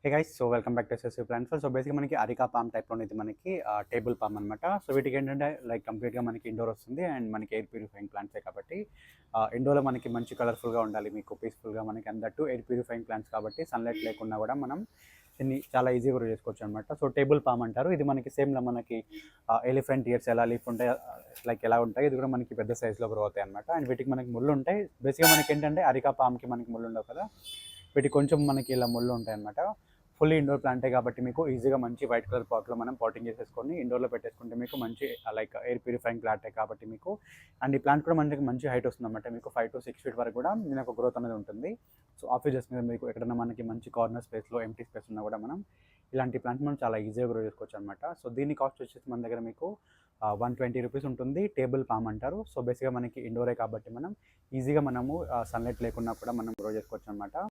Hey guys so welcome back to SSC plants. So బేసిక్గా మనకి అరికా palm టైప్లో ఇది మనకి టేబుల్ పామ్ అనమాట. సో వీటికి ఏంటంటే లైక్ కంప్లీట్గా మనకి ఇండోర్ వస్తుంది అండ్ మనకి ఎయిర్ ప్యూరిఫైయింగ్ ప్లాంట్సే కాబట్టి ఇండోర్లో మనకి మంచి కలర్ఫుల్గా ఉండాలి, మీకు పీస్ఫుల్గా మనకి అందట్టు ఎయిర్ ప్యూరిఫైయింగ్ ప్లాంట్స్ కాబట్టి సన్లైట్ లేకుండా కూడా మనం దీన్ని చాలా ఈజీగా గ్రో చేసుకోవచ్చు అనమాట. సో టేబుల్ పామ్ అంటారు. ఇది మనకి సేమ్లో మనకి ఎలిఫెంట్ ఇయర్స్ ఎలా లీఫ్ ఉంటాయి లైక్ ఎలా ఉంటాయి, ఇది కూడా మనకి పెద్ద సైజ్లో గ్రో అవుతాయి అనమాట. అండ్ వీటికి మనకి ముళ్ళు ఉంటాయి. బేసిక్గా మనకి ఏంటంటే అరికా పామ్కి మనకి ముళ్ళు ఉండవు కదా, వీటికి కొంచెం మనకి ఇలా ముళ్ళు ఉంటాయి అనమాట. ఫుల్లీ ఇండోర్ ప్లాంటే కాబట్టి మీకు ఈజీగా మంచి వైట్ కలర్ పాట్లో మనం పాటింగ్ చేసేసుకొని ఇండోర్లో పెట్టేసుకుంటే మీకు మంచి లైక్ ఎయిర్ ప్యూరిఫైయింగ్ ప్లాంటే కాబట్టి మీకు అండ్ ఈ ప్లాంట్ కూడా మనకి మంచి హైట్ వస్తుంది అనమాట. మీకు 5 to 6 feet వరకు కూడా దీని యొక్క గ్రోత్ అనేది ఉంటుంది. సో ఆఫీసెస్ మీద మీకు ఎక్కడైనా మనకి మంచి కార్నర్ స్పేస్లో ఎంటీ స్పేస్ ఉన్నా కూడా మనం ఇలాంటి ప్లాంట్ మనం చాలా ఈజీగా గ్రో చేసుకోవచ్చు అనమాట. సో దీని కాస్ట్ వచ్చేసి మన దగ్గర మీకు 120 రూపీస్ ఉంటుంది. టేబుల్ పామ్ అంటారు. సో బేసిక్గా మనకి ఇండోరే కాబట్టి మనం ఈజీగా మనము సన్లైట్ లేకున్నా కూడా మనం గ్రో చేసుకోవచ్చు అనమాట.